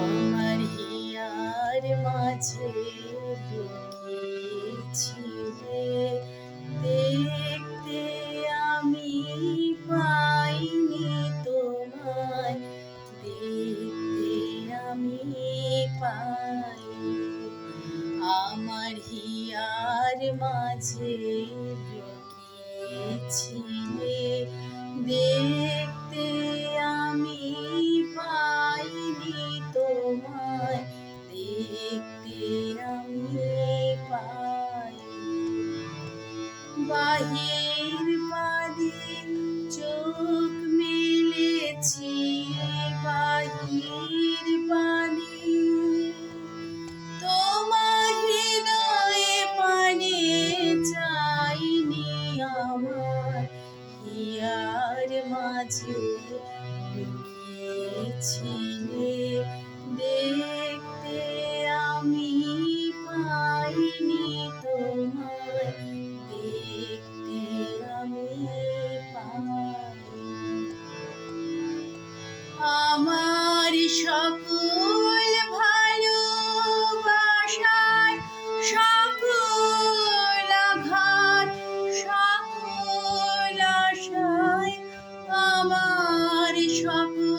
আমার হিয়ার মাঝে লুকিয়েছিলে, দেখতে আমি পাইনি তোমায়, দেখতে আমি পাইনি। আমার হিয়ার মাঝে লুকিয়েছিলে, দেখতে আমি পাইনি তোমায়, দেখতে আমি পাইনি। বাহির পানে চোখ মেলেছি, বাহির পানে তোমার হৃদয়ে পানে চাইনি। আমার হিয়ার মাঝে লুকিয়েছিলে, দেখতে আমি পাইনি তোমায়, দেখতে আমি পাইনি। আমার সকল